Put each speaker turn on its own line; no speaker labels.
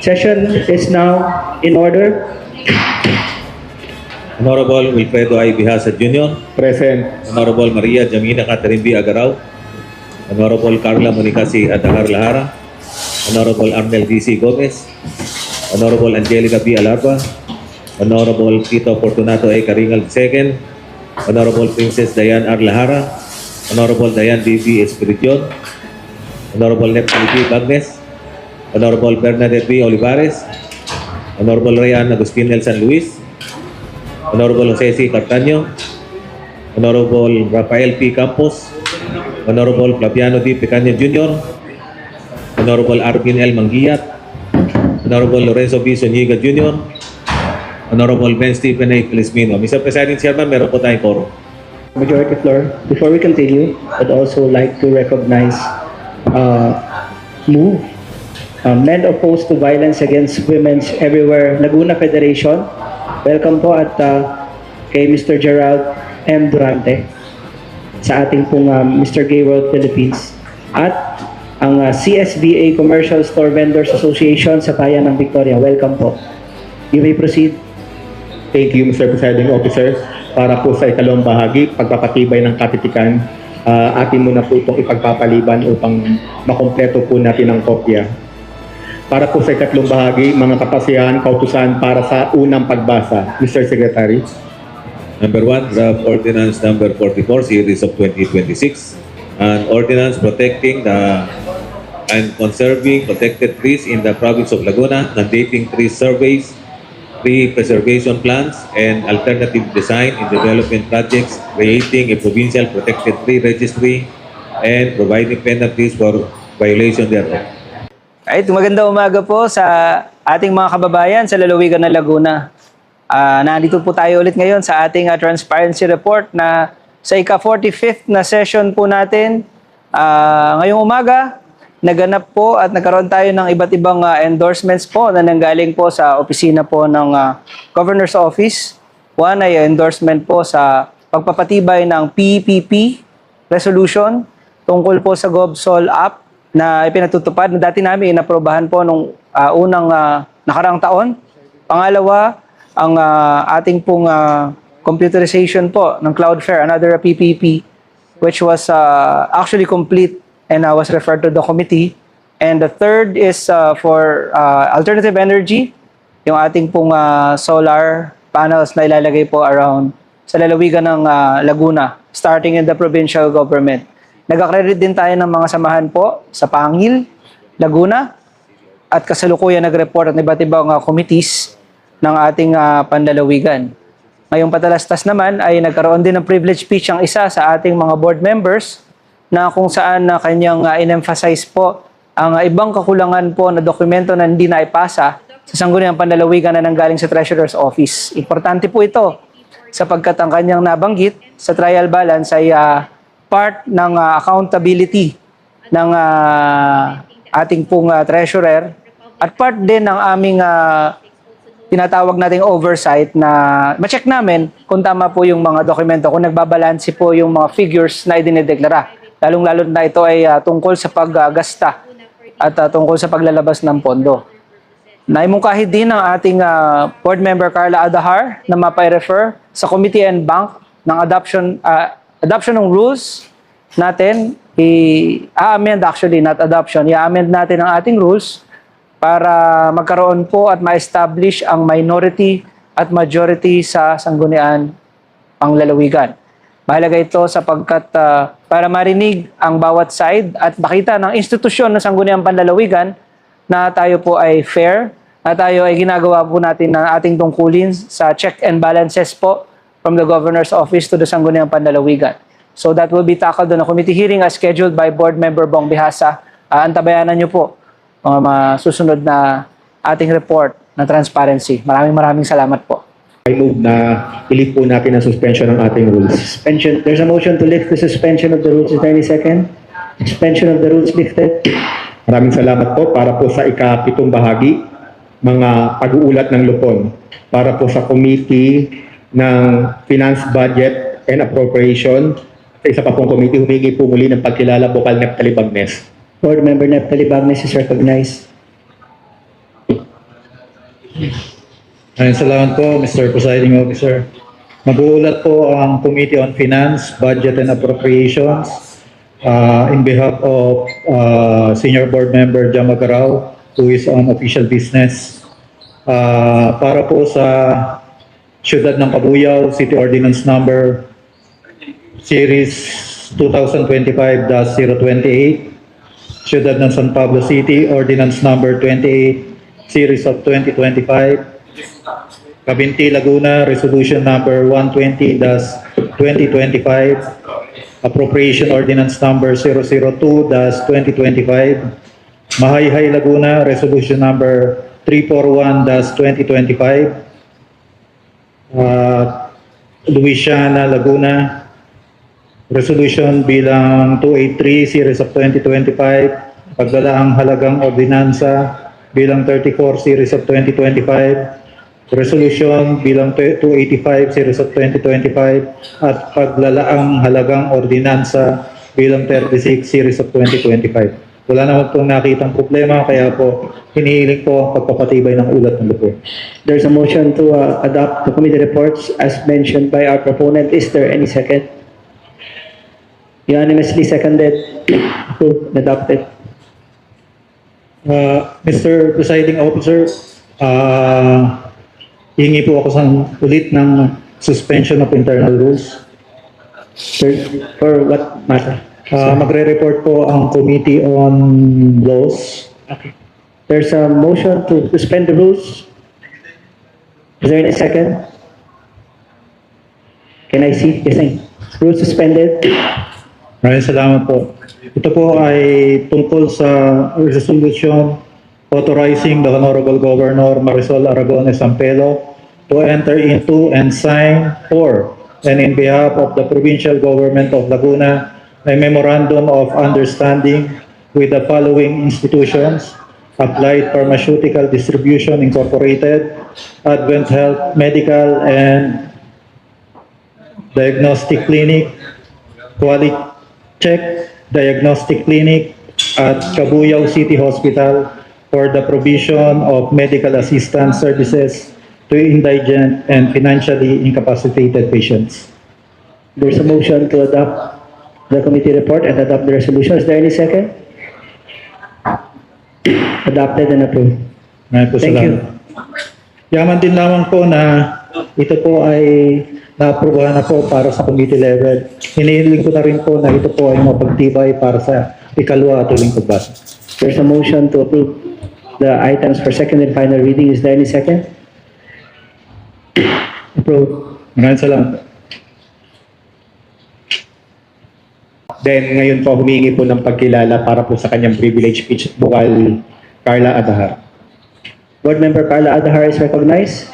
Session is now in order.
Honorable Wilfredo I. Bihasa Jr.
Present.
Honorable Maria Jamina Catherine B. Agaraw. Honorable Carla Monica C. Adahar Lahara. Honorable Arnel D.C. Gomez. Honorable Angelica B. Alarba. Honorable Tito Fortunato A. Caringal II. Honorable Princess Diane R. Lahara. Honorable Diane D.B. Espirition. Honorable Neptali B. Bagnes. Honorable Bernadette B. Olivares. Honorable Rayan Agustin L. San Luis. Honorable Jose C. Cartaño. Honorable Rafael P. Campos. Honorable Flaviano D. Pecaño Jr. Honorable Arvin L. Manguiat. Honorable Lorenzo B. Zuniga Jr. Honorable Ben Stephen A. Felizmino. Mr. Presiding Chairman, meron po tayong quorum.
Majority floor. Before we continue, I'd also like to recognize MOVE, Men Opposed to Violence Against Women Everywhere Laguna Federation. Welcome po at kay Mr. Gerald M. Durante sa ating pong Mr. Gay World Philippines at ang CSBA Commercial Store Vendors Association sa Bayan ng Victoria. Welcome po. You may proceed.
Thank you, Mr. Presiding Officer. Para po sa ikalawang bahagi, pagpapatibay ng katitikan, atin muna po itong ipagpapaliban upang makompleto po natin ang kopya. Para po sa ikatlong bahagi, mga kapasihan, kautusan para sa unang pagbasa. Mr. Secretary.
Number 1, Draft Ordinance Number 44, Series of 2026. An ordinance protecting and conserving protected trees in the province of Laguna, mandating tree surveys, tree preservation plans, and alternative design in development projects, creating a provincial protected tree registry, and providing penalties for violation thereof.
Right, magandang umaga po sa ating mga kababayan sa lalawigan ng Laguna. Nandito po tayo ulit ngayon sa ating transparency report na sa ika-45th na session po natin. Ngayong umaga, naganap po at nagkaroon tayo ng iba't ibang endorsements po na nanggaling po sa opisina po ng Governor's Office. One ay endorsement po sa pagpapatibay ng PPP resolution tungkol po sa GovSol app na ipinatutupad na dati namin inaprobahan po nung unang nakaraang taon. Pangalawa, ang ating pong computerization po ng Cloudflare, another PPP, which was actually complete and was referred to the committee. And the third is for alternative energy, yung ating pong solar panels na ilalagay po around sa lalawigan ng Laguna, starting in the provincial government. Nag-accredit din tayo ng mga samahan po sa Pangil, Laguna, at kasalukuyan nag-report at iba't ibang committees ng ating panlalawigan. Ngayong patalastas naman ay nagkaroon din ng privilege speech ang isa sa ating mga board members na kung saan kanyang in-emphasize po ang ibang kakulangan po na dokumento na hindi naipasa sa sangguniang panlalawigan na nanggaling sa Treasurer's Office. Importante po ito sapagkat ang kanyang nabanggit sa trial balance ay part ng accountability ng ating pong treasurer at part din ng aming tinatawag nating oversight na ma-check namin kung tama po yung mga dokumento, kung nagbabalanse po yung mga figures na idinedeklara. Lalong-lalo na ito ay tungkol sa paggasta at tungkol sa paglalabas ng pondo. Naimungkahi din ng ating board member Carla Adahar na mapay-refer sa Committee and Bank ng adoption ng rules natin, i-amend actually, not adoption, i-amend natin ang ating rules para magkaroon po at ma-establish ang minority at majority sa sanggunian panglalawigan. Mahalaga ito sapagkat para marinig ang bawat side at makita ng institusyon ng sangguniang panlalawigan na tayo po ay fair, na tayo ay ginagawa po natin ng ating tungkulin sa check and balances po from the Governor's Office to the sangguniang panlalawigan. So that will be tackled on a committee hearing as scheduled by Board Member Bong Bihasa. Antabayanan niyo po mga susunod na ating report na transparency. Maraming salamat po.
I move na ilit po natin ang suspension ng ating rules.
Suspension. There's a motion to lift the suspension of the rules. Is there any second? Suspension of the rules lifted.
Maraming salamat po para po sa ika-7 bahagi, mga pag-uulat ng lupon. Para po sa Committee ng Finance, Budget, and Appropriation, sa isa pa pong committee, humingi po muli ng pagkilala Bokal Neptali Bagnes.
Board Member Neptali Bagnes is recognized.
Maraming salamat po, Mr. Presiding Officer. Mag-uulat po ang Committee on Finance, Budget and Appropriations in behalf of Senior Board Member Jam Agaraw, who is on official business. Para po sa Siyudad ng Cabuyao, City Ordinance Number Series 2025-028, Siyudad ng San Pablo City, Ordinance Number 28, Series of 2025, Cabinti, Laguna, Resolution Number 120-2025, Appropriation Ordinance Number 002-2025, Mahayhay, Laguna, Resolution Number 341-2025, Luisiana, Laguna, Resolution bilang 283 Series of 2025, pagdalaang halagang ordinansa bilang 34 Series of 2025, Resolution bilang 285 Series of 2025 at paglalaang halagang ordinansa bilang 36 Series of 2025. Wala naman pong nakitang problema, kaya po hinihiling po ang pagpapatibay ng ulat ng report.
There's a motion to adopt the committee reports as mentioned by our proponent. Is there any second? Unanimously seconded. Approved. Adopted.
Mr. Presiding Officer, hingi po ako ulit ng suspension of internal rules.
For what matter?
Magre-report po ang Committee on Laws.
Okay. There's a motion to suspend the rules. Is there any second? Can I see? Yes, rules suspended.
Maraming salamat po. Ito po ay tungkol sa resolution authorizing the Honorable Governor Marisol Aragones Ampelo to enter into and sign for and in behalf of the Provincial Government of Laguna a Memorandum of Understanding with the following institutions: Applied Pharmaceutical Distribution Incorporated, Advent Health Medical and Diagnostic Clinic, Quality Check Diagnostic Clinic at Cabuyao City Hospital for the provision of medical assistance services to indigent and financially incapacitated patients.
There's a motion to adopt the committee report and adopt the resolution. Is there any second? Adopted and approved.
Maraming po
Thank you.
salamat. Yaman din lamang po na ito po ay na-aprobahan na po para sa committee level. Hinihiling ko na rin po na ito po ay mapagtibay para sa ikalwa at huling pagbasa.
There's a motion to approve the items for second and final reading. Is there any second? Approved.
Maraming salamat.
Then ngayon po humingi po ng pagkilala para po sa kanyang privilege speech, Bukal Carla Adahar.
Board Member Carla Adahar is recognized.